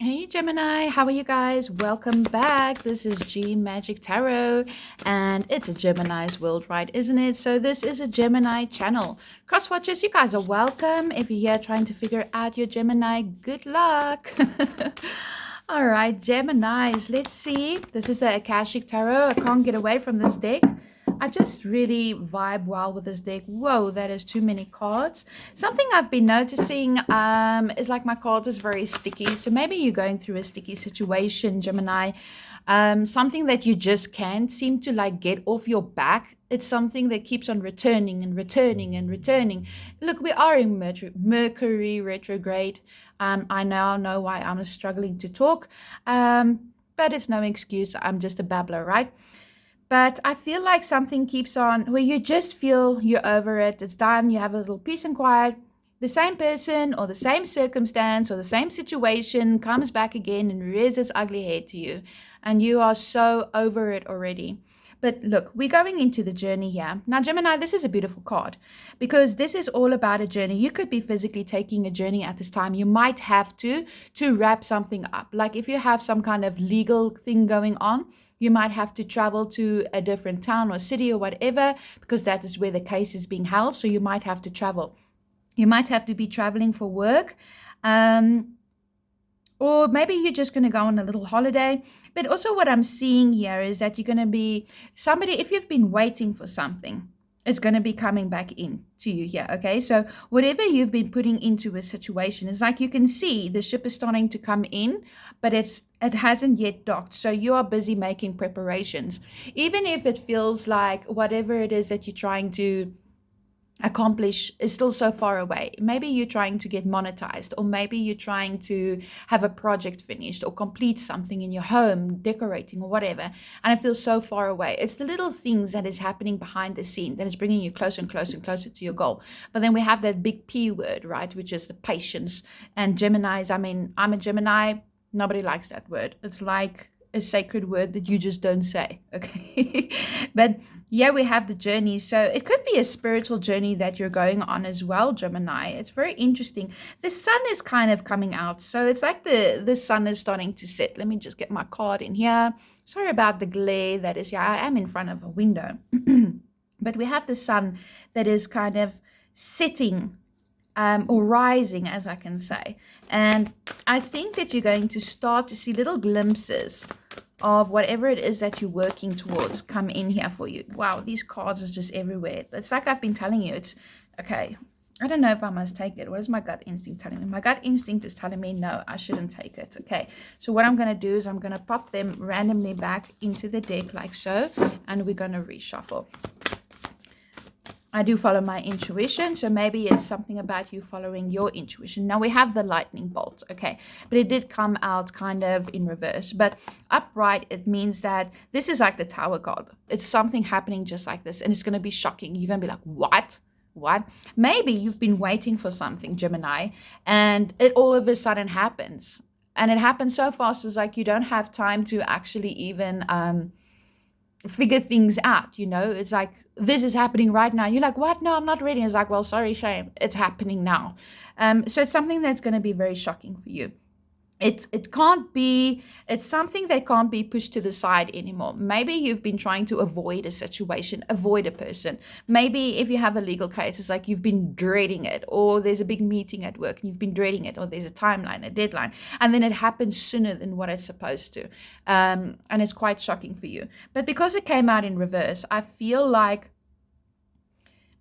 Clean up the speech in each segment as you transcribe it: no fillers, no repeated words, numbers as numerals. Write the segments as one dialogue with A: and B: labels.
A: Hey Gemini, how are you guys? Welcome back. This is Gmagic Tarot and it's a Gemini's world, right? Isn't it? So this is a Gemini channel. Cross watchers, you guys are welcome. If you're here trying to figure out your Gemini, good luck. All right, Geminis, let's see. This is the Akashic Tarot. I can't get away from this deck. I just really vibe well with this deck. Whoa, that is too many cards. Something I've been noticing is like my cards is very sticky. So maybe you're going through a sticky situation, Gemini. Something that you just can't seem to like get off your back. It's something that keeps on returning and returning and returning. Look, we are in Mercury retrograde. I now know why I'm struggling to talk. But it's no excuse. I'm just a babbler, right? But I feel like something keeps on where you just feel you're over it. It's done. You have a little peace and quiet. The same person or the same circumstance or the same situation comes back again and rears its ugly head to you. And you are so over it already. But look, we're going into the journey here. Now, Gemini, this is a beautiful card because this is all about a journey. You could be physically taking a journey at this time. You might have to wrap something up. Like if you have some kind of legal thing going on, you might have to travel to a different town or city or whatever because that is where the case is being held. So you might have to travel. You might have to be traveling for work. Or maybe you're just going to go on a little holiday. But also what I'm seeing here is that you're going to be somebody, if you've been waiting for something, it's going to be coming back in to you here. Okay. So whatever you've been putting into a situation is like you can see the ship is starting to come in, but it hasn't yet docked. So you are busy making preparations. Even if it feels like whatever it is that you're trying to accomplish is still so far away. Maybe you're trying to get monetized, or maybe you're trying to have a project finished or complete something in your home, decorating or whatever, and it feels so far away. It's the little things that is happening behind the scene that is bringing you closer and closer and closer to your goal. But then we have that big P word, right, which is the patience. And Geminis, I mean, I'm a Gemini. Nobody likes that word. It's like a sacred word that you just don't say. Okay. But yeah, we have the journey. So it could be a spiritual journey that you're going on as well, Gemini. It's very interesting. The sun is kind of coming out. So it's like the sun is starting to set. Let me just get my card in here. Sorry about the glare that is here. I am in front of a window. But we have the sun that is kind of setting or rising, as I can say. And I think that you're going to start to see little glimpses of whatever it is that you're working towards come in here for you. Wow, these cards are just everywhere. It's like I've been telling you. It's okay. I don't know if I must take it. What is my gut instinct telling me? My gut instinct is telling me, no, I shouldn't take it. Okay, so what I'm going to do is I'm going to pop them randomly back into the deck like so, and we're going to reshuffle. I do follow my intuition, so maybe it's something about you following your intuition. Now we have the lightning bolt, okay, but it did come out kind of in reverse. But upright, it means that this is like the Tower card. It's something happening just like this, and it's going to be shocking. You're going to be like, what? What? Maybe you've been waiting for something, Gemini, and it all of a sudden happens. And it happens so fast, it's like you don't have time to actually even figure things out. It's like this is happening right now. You're like, what? No, I'm not ready. It's like, well, sorry, shame, it's happening now. So it's something that's going to be very shocking for you. It can't be, it's something that can't be pushed to the side anymore. Maybe you've been trying to avoid a situation, avoid a person. Maybe if you have a legal case, it's like you've been dreading it, or there's a big meeting at work and you've been dreading it, or there's a timeline, a deadline, and then it happens sooner than what it's supposed to. And it's quite shocking for you. But because it came out in reverse, I feel like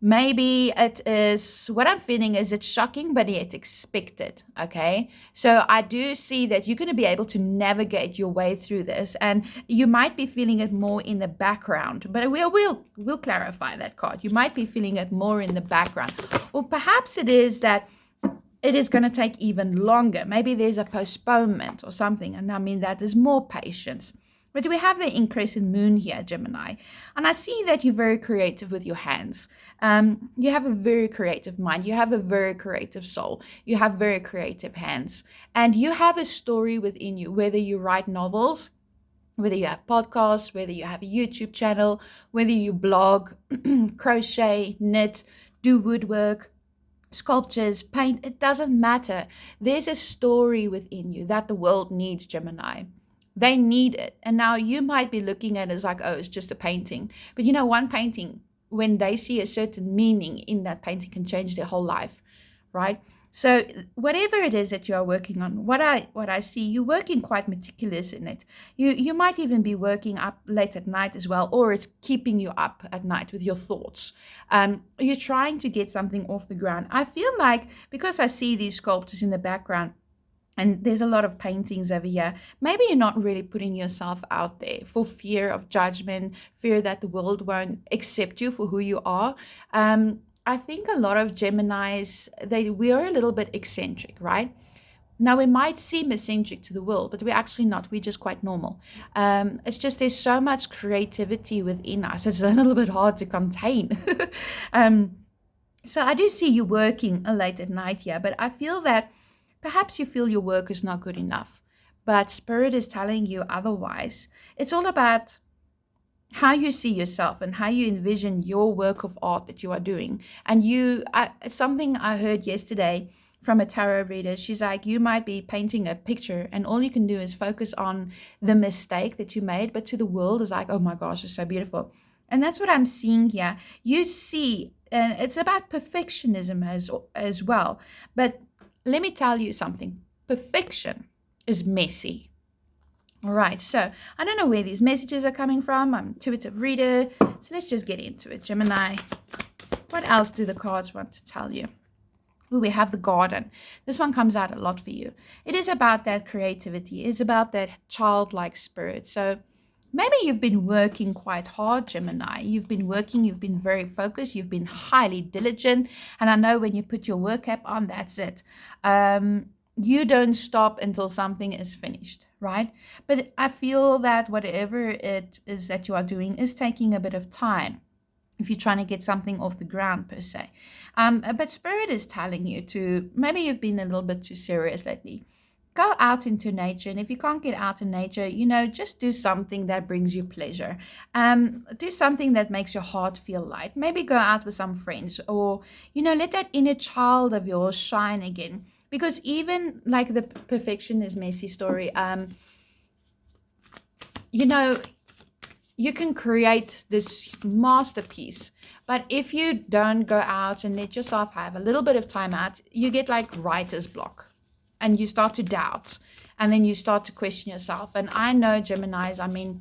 A: maybe it is, what I'm feeling is it's shocking, but yet expected. Okay. So I do see that you're going to be able to navigate your way through this, and you might be feeling it more in the background, but we'll clarify that card. You might be feeling it more in the background, or perhaps it is that it is going to take even longer. Maybe there's a postponement or something. And I mean, that is more patience. But we have the increasing moon here, Gemini. And I see that you're very creative with your hands. You have a very creative mind. You have a very creative soul. You have very creative hands. And you have a story within you, whether you write novels, whether you have podcasts, whether you have a YouTube channel, whether you blog, crochet, knit, do woodwork, sculptures, paint, it doesn't matter. There's a story within you that the world needs, Gemini. They need it. And now you might be looking at it as like, oh, it's just a painting. But you know, one painting, when they see a certain meaning in that painting, can change their whole life, right? So whatever it is that you are working on, what I see, you're working quite meticulous in it. You might even be working up late at night as well, or it's keeping you up at night with your thoughts. You're trying to get something off the ground. I feel like, because I see these sculptures in the background, and there's a lot of paintings over here, maybe you're not really putting yourself out there for fear of judgment, fear that the world won't accept you for who you are. I think a lot of Geminis, we are a little bit eccentric, right? Now, we might seem eccentric to the world, but we're actually not. We're just quite normal. It's just there's so much creativity within us. It's a little bit hard to contain. um, so I do see you working late at night here, but I feel that perhaps you feel your work is not good enough. But Spirit is telling you otherwise. It's all about how you see yourself and how you envision your work of art that you are doing. And something I heard yesterday from a tarot reader, she's like, you might be painting a picture and all you can do is focus on the mistake that you made, but to the world is like, oh my gosh, it's so beautiful. And that's what I'm seeing here. You see, and it's about perfectionism as well. But let me tell you something. Perfection is messy. All right, so I don't know where these messages are coming from. I'm an intuitive reader, so let's just get into it. Gemini, what else do the cards want to tell you? Ooh, we have the garden. This one comes out a lot for you. It is about that creativity. It's about that childlike spirit. So maybe you've been working quite hard, Gemini. You've been very focused, you've been highly diligent. And I know when you put your work cap on, that's it. You don't stop until something is finished, right? But I feel that whatever it is that you are doing is taking a bit of time if you're trying to get something off the ground per se. But Spirit is telling you to, maybe you've been a little bit too serious lately. Go out into nature, and if you can't get out in nature, just do something that brings you pleasure. Do something that makes your heart feel light. Maybe go out with some friends, or let that inner child of yours shine again. Because even like the perfection is messy story, you can create this masterpiece, but if you don't go out and let yourself have a little bit of time out, you get like writer's block. And you start to doubt, and then you start to question yourself. And I know Geminis,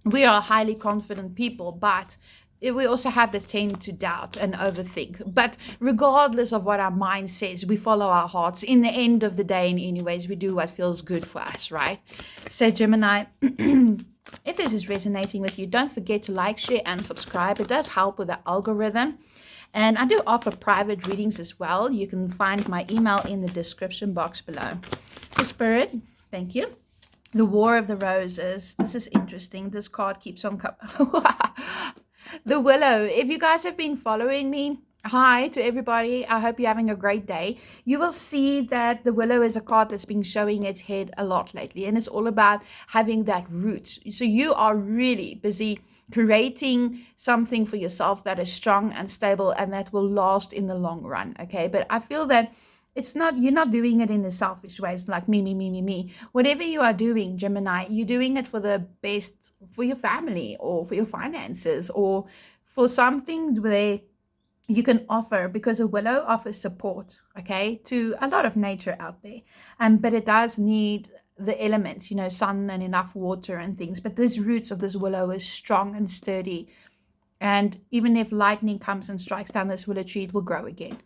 A: we are highly confident people, but we also have the tend to doubt and overthink. But regardless of what our mind says, we follow our hearts. In the end of the day, in any ways, we do what feels good for us, right? So Gemini, if this is resonating with you, don't forget to like, share, and subscribe. It does help with the algorithm. And I do offer private readings as well. You can find my email in the description box below. So Spirit, thank you. The War of the Roses. This is interesting. This card keeps on The Willow. If you guys have been following me, hi to everybody. I hope you're having a great day. You will see that the Willow is a card that's been showing its head a lot lately. And it's all about having that root. So you are really busy creating something for yourself that is strong and stable and that will last in the long run. Okay, but I feel that you're not doing it in a selfish way. It's like me. Whatever you are doing, Gemini, you're doing it for the best for your family or for your finances or for something where you can offer, because a willow offers support, okay, to a lot of nature out there. But it does need the elements, sun and enough water and things. But this roots of this willow is strong and sturdy. And even if lightning comes and strikes down this willow tree, it will grow again.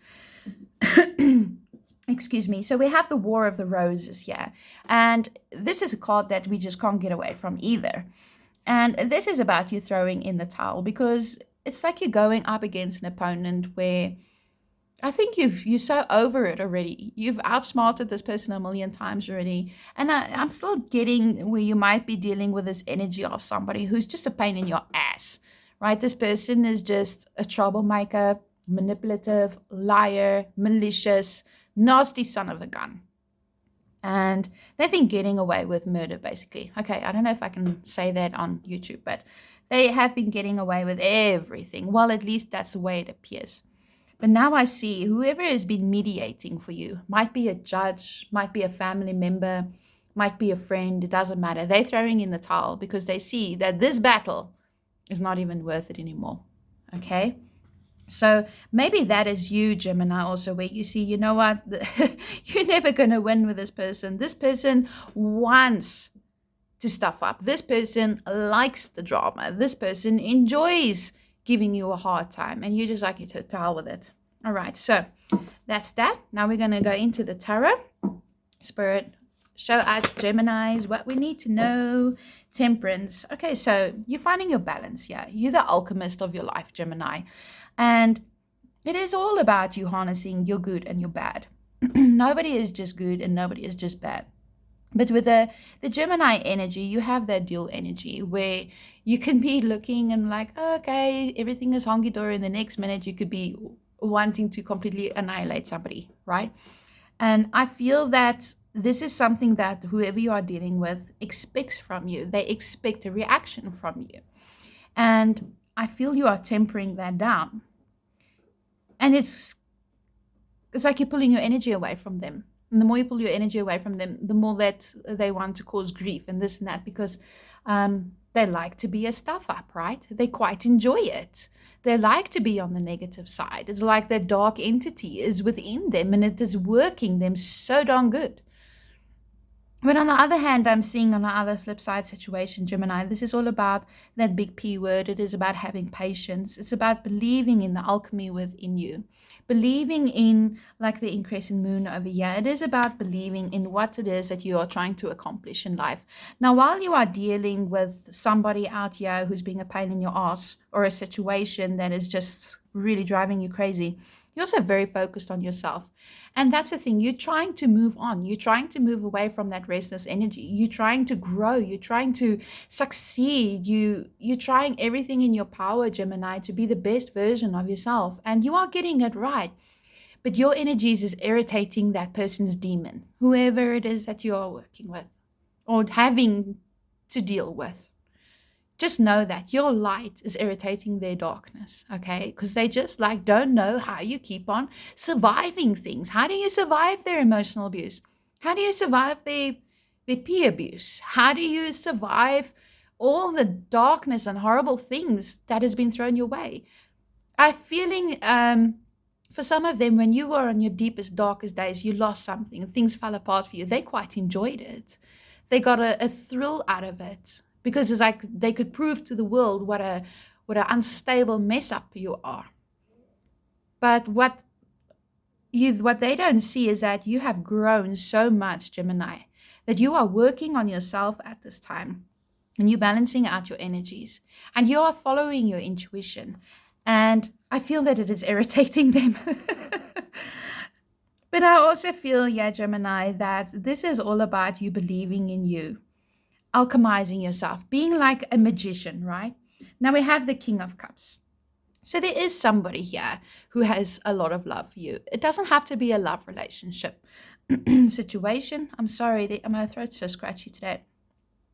A: Excuse me. So we have the War of the Roses here. And this is a card that we just can't get away from either. And this is about you throwing in the towel, because it's like you're going up against an opponent where I think you're so over it already. You've outsmarted this person a million times already. And I'm still getting where you might be dealing with this energy of somebody who's just a pain in your ass, right? This person is just a troublemaker, manipulative, liar, malicious, nasty son of a gun. And they've been getting away with murder, basically. Okay, I don't know if I can say that on YouTube, but they have been getting away with everything. Well, at least that's the way it appears. But now I see whoever has been mediating for you, might be a judge, might be a family member, might be a friend, it doesn't matter. They're throwing in the towel because they see that this battle is not even worth it anymore. Okay? So maybe that is you, Gemini, also, where you see, you know what, you're never going to win with this person. This person wants to stuff up. This person likes the drama. This person enjoys giving you a hard time, and you just like to hell with it. All right, so that's that. Now we're going to go into the tarot. Spirit, show us, Geminis, what we need to know. Temperance. Okay, so you're finding your balance. Yeah, you're the alchemist of your life, Gemini. And it is all about you harnessing your good and your bad. Nobody is just good and nobody is just bad. But with the Gemini energy, you have that dual energy where you can be looking and like, okay, everything is honky-dory. And the next minute you could be wanting to completely annihilate somebody, right? And I feel that this is something that whoever you are dealing with expects from you. They expect a reaction from you. And I feel you are tempering that down. And it's like you're pulling your energy away from them. And the more you pull your energy away from them, the more that they want to cause grief and this and that, because they like to be a stuff up, right? They quite enjoy it. They like to be on the negative side. It's like that dark entity is within them and it is working them so darn good. But on the other hand, I'm seeing on the other flip side situation, Gemini, this is all about that big P word. It is about having patience. It's about believing in the alchemy within you, believing in like the increasing moon over here. It is about believing in what it is that you are trying to accomplish in life. Now, while you are dealing with somebody out here who's being a pain in your ass, or a situation that is just really driving you crazy, you're also very focused on yourself. And that's the thing. You're trying to move on. You're trying to move away from that restless energy. You're trying to grow. You're trying to succeed. You're trying everything in your power, Gemini, to be the best version of yourself. And you are getting it right. But your energies is irritating that person's demon, whoever it is that you are working with or having to deal with. Just know that your light is irritating their darkness, okay? Because they just like don't know how you keep on surviving things. How do you survive their emotional abuse? How do you survive their peer abuse? How do you survive all the darkness and horrible things that has been thrown your way? I'm feeling for some of them, when you were on your deepest, darkest days, you lost something, things fell apart for you. They quite enjoyed it. They got a thrill out of it. Because it's like they could prove to the world what an unstable mess up you are. But what they don't see is that you have grown so much, Gemini, that you are working on yourself at this time. And you're balancing out your energies. And you are following your intuition. And I feel that it is irritating them. But I also feel, yeah, Gemini, that this is all about you believing in you. Alchemizing yourself, being like a magician, right? Now we have the King of Cups. So there is somebody here who has a lot of love for you. It doesn't have to be a love relationship situation. I'm sorry, my throat's so scratchy today.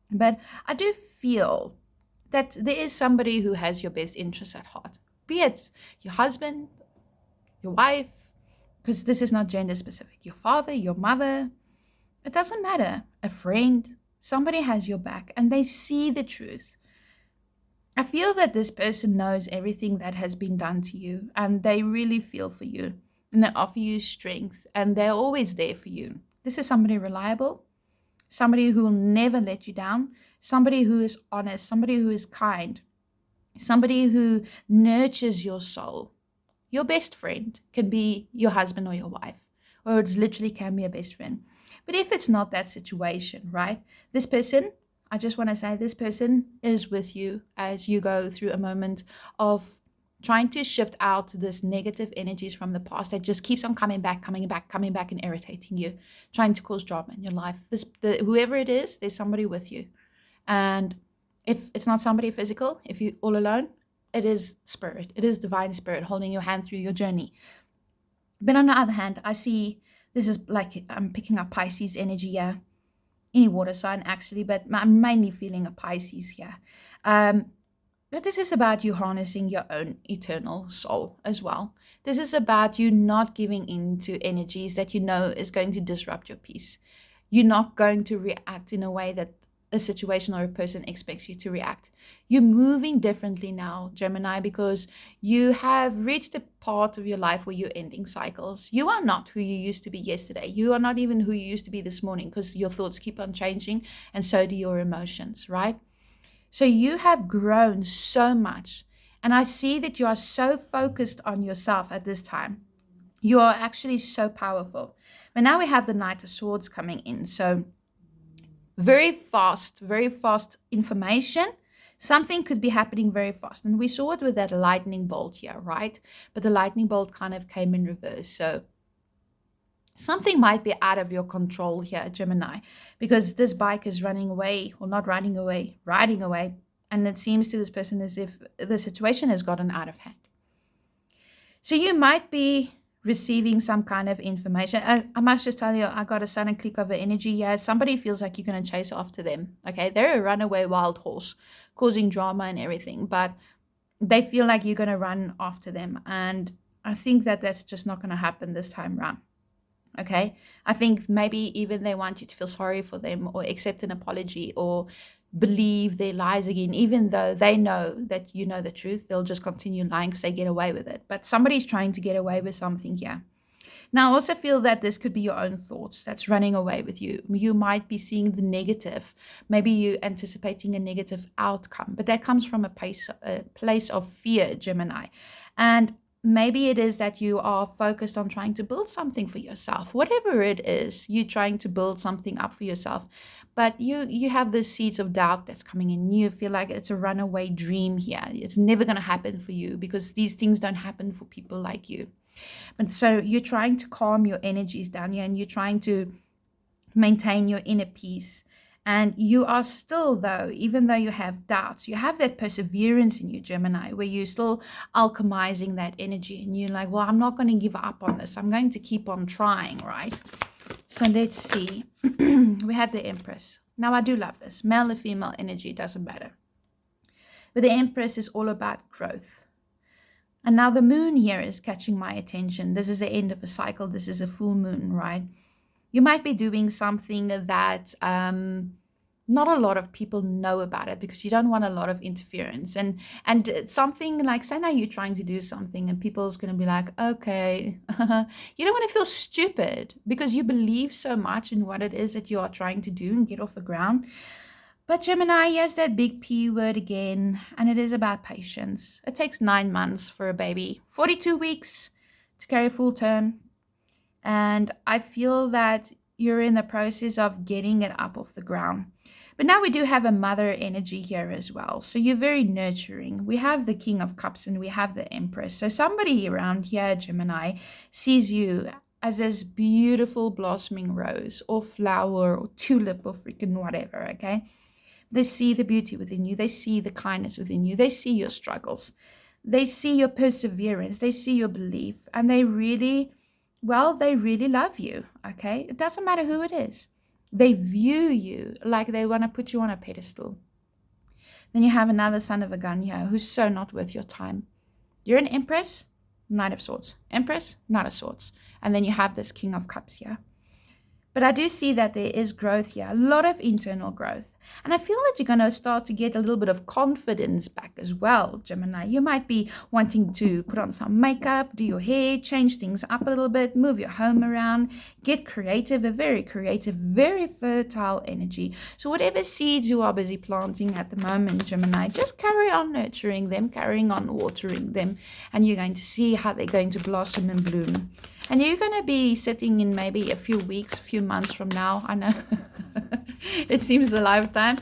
A: But I do feel that there is somebody who has your best interests at heart, be it your husband, your wife, because this is not gender specific, your father, your mother. It doesn't matter, a friend. Somebody has your back and they see the truth. I feel that this person knows everything that has been done to you and they really feel for you and they offer you strength and they're always there for you. This is somebody reliable, somebody who will never let you down, somebody who is honest, somebody who is kind, somebody who nurtures your soul. Your best friend can be your husband or your wife, or it literally can be a best friend. But if it's not that situation, right? This person, I just want to say this person is with you as you go through a moment of trying to shift out this negative energies from the past that just keeps on coming back and irritating you, trying to cause drama in your life. Whoever it is, there's somebody with you. And if it's not somebody physical, if you're all alone, it is spirit. It is divine spirit holding your hand through your journey. But on the other hand, I see this is like I'm picking up Pisces energy here. Any water sign actually, but I'm mainly feeling a Pisces here. But this is about you harnessing your own eternal soul as well. This is about you not giving in to energies that you know is going to disrupt your peace. You're not going to react in a way that a situation or a person expects you to react. You're moving differently now, Gemini, because you have reached a part of your life where you're ending cycles. You are not who you used to be yesterday. You are not even who you used to be this morning, because your thoughts keep on changing and so do your emotions, right? So you have grown so much. And I see that you are so focused on yourself at this time. You are actually so powerful. But now we have the Knight of Swords coming in. So very fast information. Something could be happening very fast. And we saw it with that lightning bolt here, right? But the lightning bolt kind of came in reverse. So something might be out of your control here, Gemini, because this bike is running away, or not running away, riding away. And it seems to this person as if the situation has gotten out of hand. So you might be receiving some kind of information. I must just tell you, I got a sudden click of energy here. Somebody feels like you're going to chase after them. Okay, they're a runaway wild horse, causing drama and everything, but they feel like you're going to run after them. And I think that that's just not going to happen this time around. Okay, I think maybe even they want you to feel sorry for them or accept an apology or believe their lies again, even though they know that you know the truth. They'll just continue lying because they get away with it. But somebody's trying to get away with something here. Now, I also feel that this could be your own thoughts that's running away with you. You might be seeing the negative. Maybe you're anticipating a negative outcome, but that comes from a place of fear, Gemini. And maybe it is that you are focused on trying to build something for yourself. Whatever it is, you're trying to build something up for yourself. But you have this seeds of doubt that's coming in. You feel like it's a runaway dream here. It's never going to happen for you because these things don't happen for people like you. But so you're trying to calm your energies down here, and you're trying to maintain your inner peace. And you are still, though, even though you have doubts, you have that perseverance in you, Gemini, where you're still alchemizing that energy. And you're like, well, I'm not going to give up on this. I'm going to keep on trying, right? So let's see. We have the Empress. Now, I do love this. Male or female energy, doesn't matter. But the Empress is all about growth. And now the moon here is catching my attention. This is the end of a cycle. This is a full moon, right? You might be doing something that not a lot of people know about it because you don't want a lot of interference. And something like, say now you're trying to do something and people's going to be like, okay, you don't want to feel stupid because you believe so much in what it is that you are trying to do and get off the ground. But Gemini, yes, that big P word again, and it is about patience. It takes 9 months for a baby, 42 weeks to carry a full term. And I feel that you're in the process of getting it up off the ground. But now we do have a mother energy here as well. So you're very nurturing. We have the King of Cups and we have the Empress. So somebody around here, Gemini, sees you as this beautiful blossoming rose or flower or tulip or freaking whatever, okay? They see the beauty within you. They see the kindness within you. They see your struggles. They see your perseverance. They see your belief. And they really love you, okay? It doesn't matter who it is. They view you like they want to put you on a pedestal. Then you have another son of a gun here who's so not worth your time. You're an Empress, Knight of Swords. Empress, Knight of Swords. And then you have this King of Cups here. But I do see that there is growth here, a lot of internal growth. And I feel that you're going to start to get a little bit of confidence back as well, Gemini. You might be wanting to put on some makeup, do your hair, change things up a little bit, move your home around, get creative, a very creative, very fertile energy. So whatever seeds you are busy planting at the moment, Gemini, just carry on nurturing them, carrying on watering them, and you're going to see how they're going to blossom and bloom. And you're going to be sitting in maybe a few weeks, a few months from now. I know it seems a lifetime,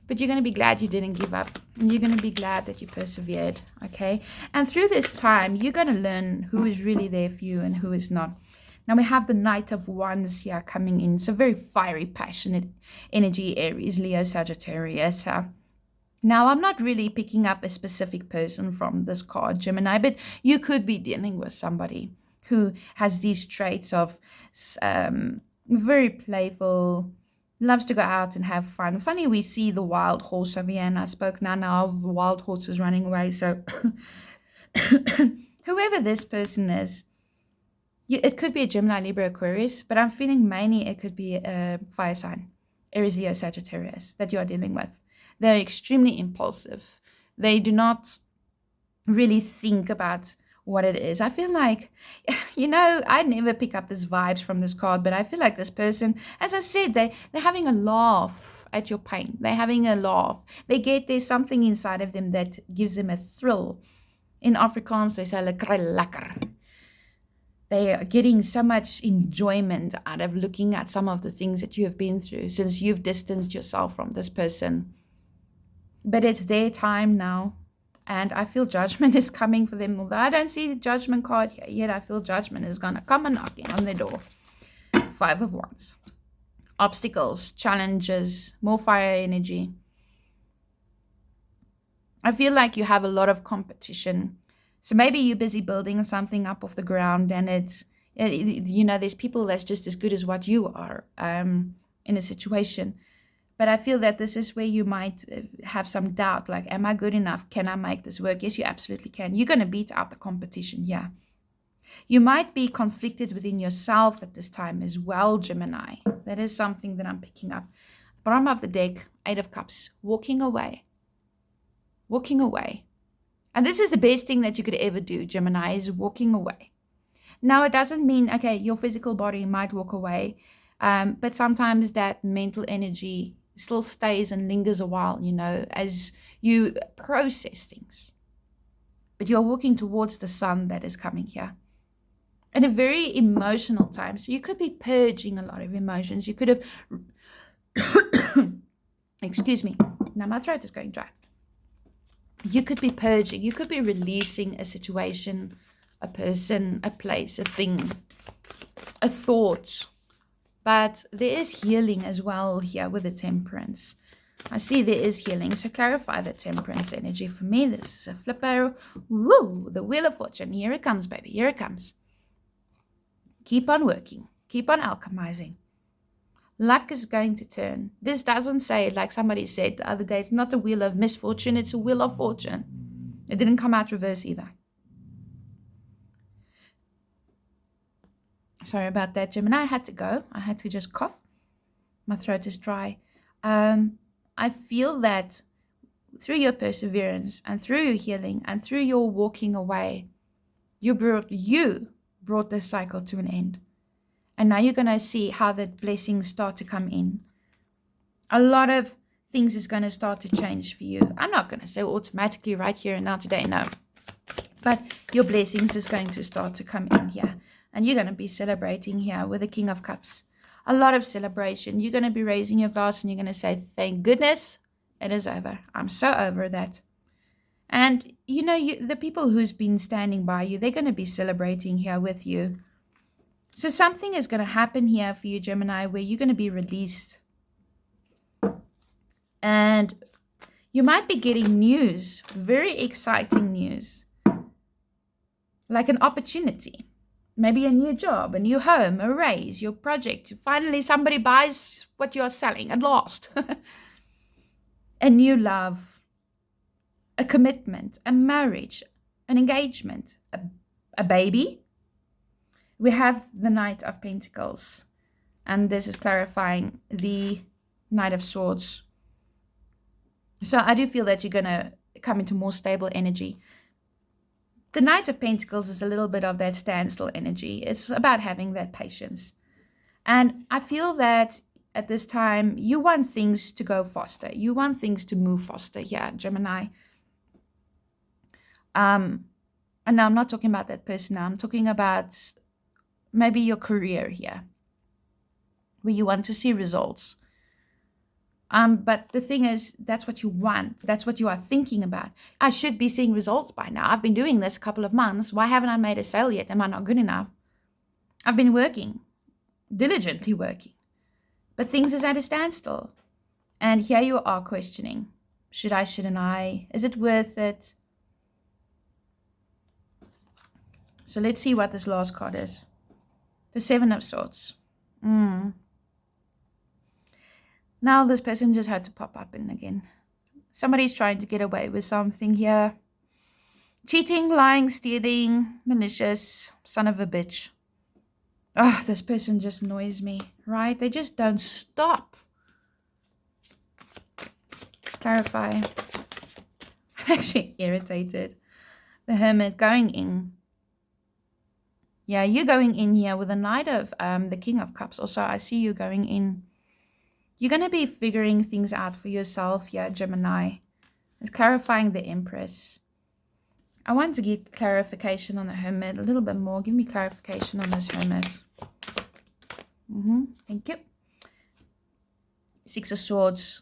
A: but you're going to be glad you didn't give up. And you're going to be glad that you persevered, okay? And through this time, you're going to learn who is really there for you and who is not. Now we have the Knight of Wands here coming in. So very fiery, passionate energy, Aries, Leo, Sagittarius. Now, I'm not really picking up a specific person from this card, Gemini, but you could be dealing with somebody who has these traits of very playful, loves to go out and have fun. Funny, we see the wild horse over here, and I spoke now of wild horses running away. So whoever this person is, it could be a Gemini, Libra, Aquarius, but I'm feeling mainly it could be a fire sign, Aries, Leo, Sagittarius, that you are dealing with. They're extremely impulsive. They do not really think about what it is. I feel like, I never pick up this vibes from this card, but I feel like this person, as I said, they're having a laugh at your pain. They're having a laugh. There's something inside of them that gives them a thrill. In Afrikaans, they say lekker. They are getting so much enjoyment out of looking at some of the things that you have been through since you've distanced yourself from this person. But it's their time now. And I feel judgment is coming for them. Although I don't see the judgment card here yet, I feel judgment is going to come and knocking on their door. 5 of Wands. Obstacles, challenges, more fire energy. I feel like you have a lot of competition. So maybe you're busy building something up off the ground, and there's people that's just as good as what you are in a situation. But I feel that this is where you might have some doubt, like, am I good enough? Can I make this work? Yes, you absolutely can. You're going to beat out the competition, yeah. You might be conflicted within yourself at this time as well, Gemini. That is something that I'm picking up. Bottom of the deck, 8 of Cups, walking away. Walking away. And this is the best thing that you could ever do, Gemini, is walking away. Now, it doesn't mean, okay, your physical body might walk away, but sometimes that mental energy still stays and lingers a while, as you process things. But you're walking towards the sun that is coming here. At a very emotional time. So you could be purging a lot of emotions. You could have, excuse me, now my throat is going dry. You could be purging. You could be releasing a situation, a person, a place, a thing, a thought. But there is healing as well here with the Temperance. I see there is healing. So clarify the Temperance energy for me. This is a flipper. Woo! The Wheel of Fortune. Here it comes, baby. Here it comes. Keep on working. Keep on alchemizing. Luck is going to turn. This doesn't say, like somebody said the other day, it's not a wheel of misfortune, it's a wheel of fortune. It didn't come out reverse either. Sorry about that, Gemini. I had to go. I had to just cough. My throat is dry. I feel that through your perseverance and through your healing and through your walking away, you brought this cycle to an end. And now you're going to see how the blessings start to come in. A lot of things is going to start to change for you. I'm not going to say automatically right here and now today, no. But your blessings is going to start to come in here. And you're going to be celebrating here with the King of Cups. A lot of celebration. You're going to be raising your glass and you're going to say, thank goodness it is over. I'm so over that. And, the people who's been standing by you, they're going to be celebrating here with you. So something is going to happen here for you, Gemini, where you're going to be released. And you might be getting news, very exciting news, like an opportunity. Maybe a new job, a new home, a raise, your project. Finally, somebody buys what you're selling at last. A new love, a commitment, a marriage, an engagement, a baby. We have the Knight of Pentacles, and this is clarifying the Knight of Swords. So I do feel that you're going to come into more stable energy. The Knight of Pentacles is a little bit of that standstill energy. It's about having that patience. And I feel that at this time, you want things to go faster. You want things to move faster. Yeah, Gemini. And now I'm not talking about that person now. I'm talking about maybe your career here, where you want to see results. But the thing is, that's what you want. That's what you are thinking about. I should be seeing results by now. I've been doing this a couple of months. Why haven't I made a sale yet? Am I not good enough? I've been working, diligently working, but things is at a standstill. And here you are questioning, should I, shouldn't I? Is it worth it? So let's see what this last card is. The 7 of Swords. Now this person just had to pop up in again. Somebody's trying to get away with something here. Cheating, lying, stealing, malicious, son of a bitch. Oh, this person just annoys me, right? They just don't stop. Clarify. I'm actually irritated. The Hermit going in. Yeah, you're going in here with the Knight of the King of Cups. Also, I see you going in. You're going to be figuring things out for yourself here, Gemini. It's clarifying the Empress. I want to get clarification on the Hermit a little bit more. Give me clarification on this Hermit. Thank you. Six of Swords.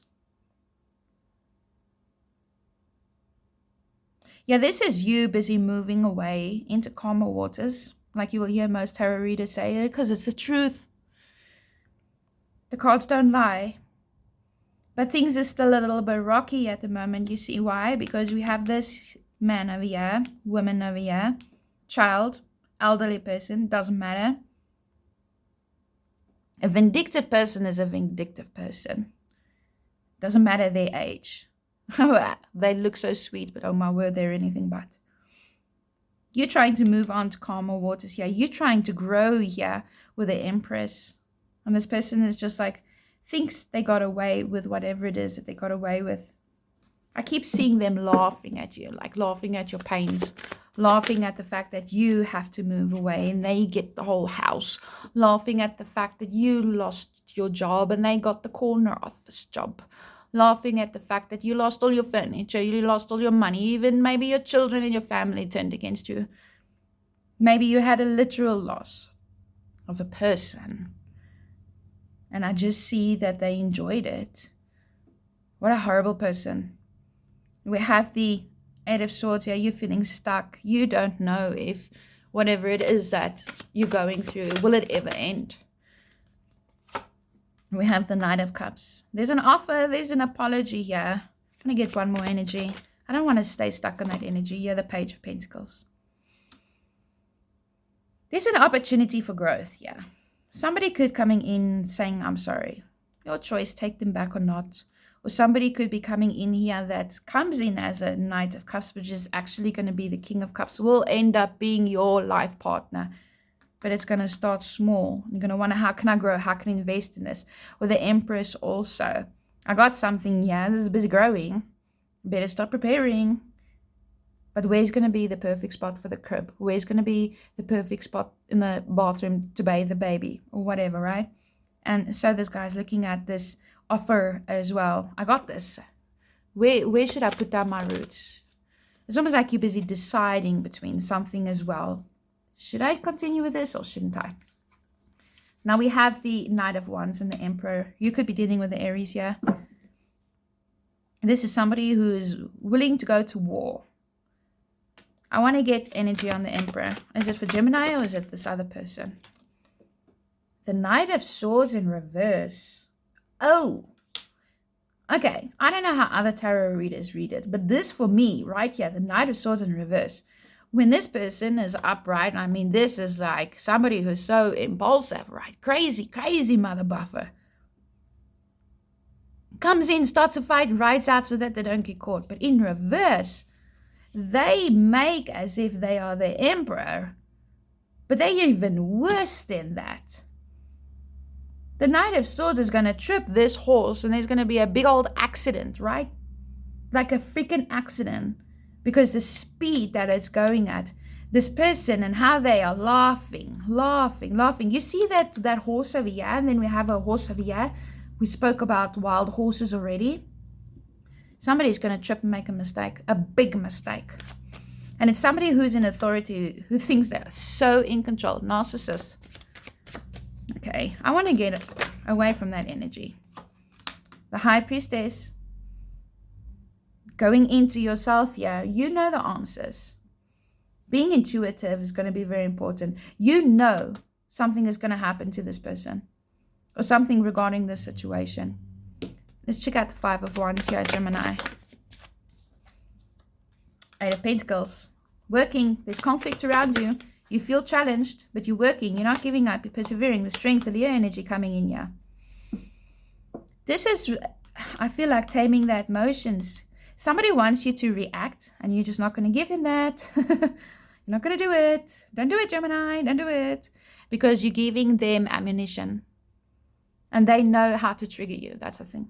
A: Yeah, this is you busy moving away into calmer waters. Like you will hear most tarot readers say it, because it's the truth. The cards don't lie. But things are still a little bit rocky at the moment. You see why? Because we have this man over here, woman over here, child, elderly person, doesn't matter. A vindictive person is a vindictive person. Doesn't matter their age. They look so sweet, but oh my word, they're anything but. You're trying to move on to calmer waters here. You're trying to grow here with the Empress. And this person is just like, thinks they got away with whatever it is that they got away with. I keep seeing them laughing at you, like laughing at your pains, laughing at the fact that you have to move away and they get the whole house, laughing at the fact that you lost your job and they got the corner office job, laughing at the fact that you lost all your furniture, you lost all your money, even maybe your children and your family turned against you. Maybe you had a literal loss of a person. And I just see that they enjoyed it. What a horrible person. We have the Eight of Swords here. You're feeling stuck. You don't know if whatever it is that you're going through, will it ever end? We have the Knight of Cups. There's an offer. There's an apology here. I'm going to get one more energy. I don't want to stay stuck on that energy. You're the Page of Pentacles. There's an opportunity for growth here. Somebody could coming in saying, I'm sorry. Your choice, take them back or not. Or somebody could be coming in here that comes in as a Knight of Cups, which is actually going to be the King of Cups, will end up being your life partner. But it's going to start small. You're going to wonder, how can I grow? How can I invest in this? Or the Empress also. I got something here. This is busy growing. Better start preparing. But where's going to be the perfect spot for the crib? Where's going to be the perfect spot in the bathroom to bathe the baby? Or whatever, right? And so this guy's looking at this offer as well. I got this. Where should I put down my roots? It's almost like you're busy deciding between something as well. Should I continue with this or shouldn't I? Now we have the Knight of Wands and the Emperor. You could be dealing with the Aries here. This is somebody who is willing to go to war. I want to get energy on the Emperor. Is it for Gemini or is it this other person? The Knight of Swords in reverse. Oh. Okay. I don't know how other tarot readers read it. But this for me, right here, the Knight of Swords in reverse. When this person is upright, I mean, this is like somebody who's so impulsive, right? Crazy, crazy mother buffer. Comes in, starts a fight, rides out so that they don't get caught. But in reverse, they make as if they are the Emperor, but they're even worse than that. The Knight of Swords is going to trip this horse and there's going to be a big old accident, right? Like a freaking accident, because the speed that it's going at, this person and how they are laughing. You see that horse over here, and then we have a horse over here. We spoke about wild horses already. Somebody's going to trip and make a mistake, a big mistake. And it's somebody who's in authority, who thinks they're so in control, narcissist. Okay, I want to get away from that energy. The High Priestess, going into yourself here, you know the answers. Being intuitive is going to be very important. You know something is going to happen to this person or something regarding this situation. Let's check out the Five of Wands here, Gemini. Eight of Pentacles. Working. There's conflict around you. You feel challenged, but you're working. You're not giving up. You're persevering. The strength of your energy coming in here. This is, I feel like taming the emotions. Somebody wants you to react, and you're just not going to give them that. You're not going to do it. Don't do it, Gemini. Don't do it. Because you're giving them ammunition. And they know how to trigger you. That's the thing.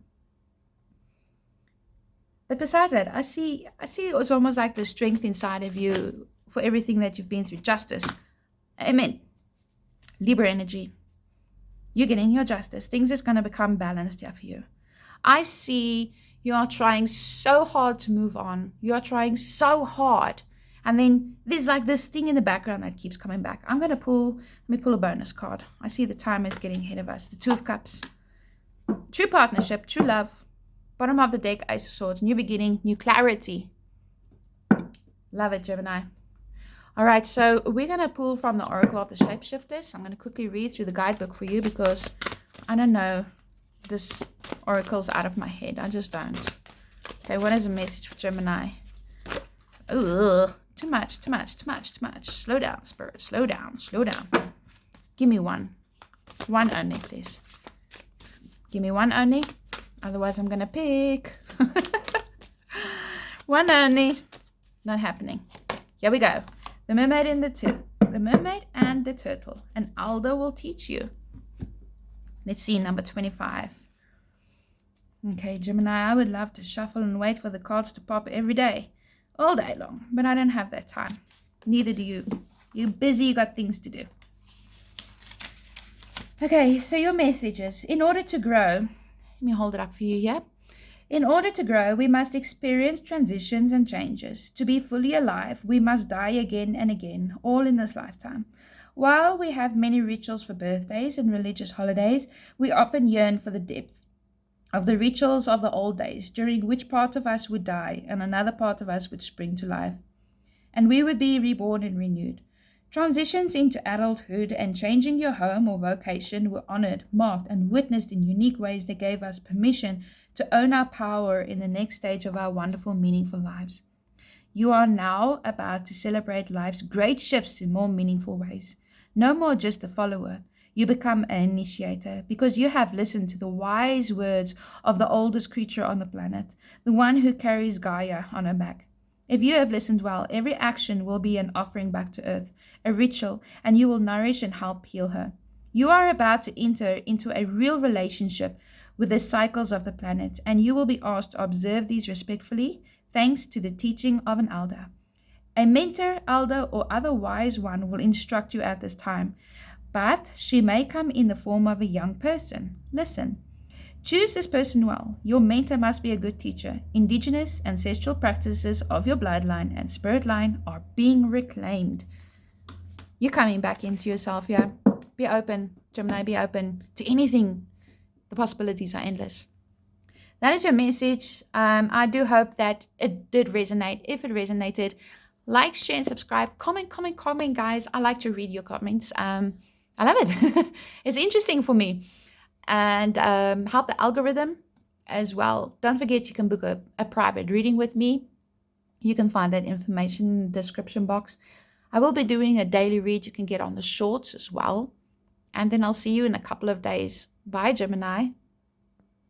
A: But besides that, I see it's almost like the strength inside of you for everything that you've been through. Justice. Amen. Libra energy. You're getting your justice. Things is going to become balanced here for you. I see you are trying so hard to move on. You are trying so hard. And then there's like this thing in the background that keeps coming back. Let me pull a bonus card. I see the time is getting ahead of us. The Two of Cups. True partnership, true love. Bottom of the deck, Ace of Swords. New beginning, new clarity. Love it, Gemini. All right, so we're going to pull from the Oracle of the Shapeshifters. I'm going to quickly read through the guidebook for you because I don't know. This oracle's out of my head. I just don't. Okay, what is a message for Gemini? Ugh, too much. Slow down, Spirit. Slow down. Give me one. One only, please. Give me one only. Otherwise, I'm going to pick. One only. Not happening. Here we go. The mermaid and the mermaid and the turtle. And Aldo will teach you. Let's see, number 25. Okay, Gemini, I would love to shuffle and wait for the cards to pop every day. All day long. But I don't have that time. Neither do you. You're busy, you got things to do. Okay, so your messages. In order to grow, let me hold it up for you here. In order to grow, we must experience transitions and changes. To be fully alive, we must die again and again, all in this lifetime. While we have many rituals for birthdays and religious holidays, we often yearn for the depth of the rituals of the old days, during which part of us would die and another part of us would spring to life, and we would be reborn and renewed. Transitions into adulthood and changing your home or vocation were honored, marked, and witnessed in unique ways that gave us permission to own our power in the next stage of our wonderful, meaningful lives. You are now about to celebrate life's great shifts in more meaningful ways. No more just a follower. You become an initiator because you have listened to the wise words of the oldest creature on the planet, the one who carries Gaia on her back. If you have listened well, every action will be an offering back to Earth, a ritual, and you will nourish and help heal her. You are about to enter into a real relationship with the cycles of the planet, and you will be asked to observe these respectfully, thanks to the teaching of an elder. A mentor, elder, or other wise one will instruct you at this time, but she may come in the form of a young person. Listen. Choose this person well. Your mentor must be a good teacher. Indigenous ancestral practices of your bloodline and spirit line are being reclaimed. You're coming back into yourself here. Be open, Gemini, be open to anything. The possibilities are endless. That is your message. I do hope that it did resonate. If it resonated, like, share, and subscribe. Comment, guys. I like to read your comments. I love it. It's interesting for me. And help the algorithm as well. Don't forget you can book a private reading with me. You can find that information in the description box. I will be doing a daily read you can get on the shorts as well. And then I'll see you in a couple of days. Bye, Gemini.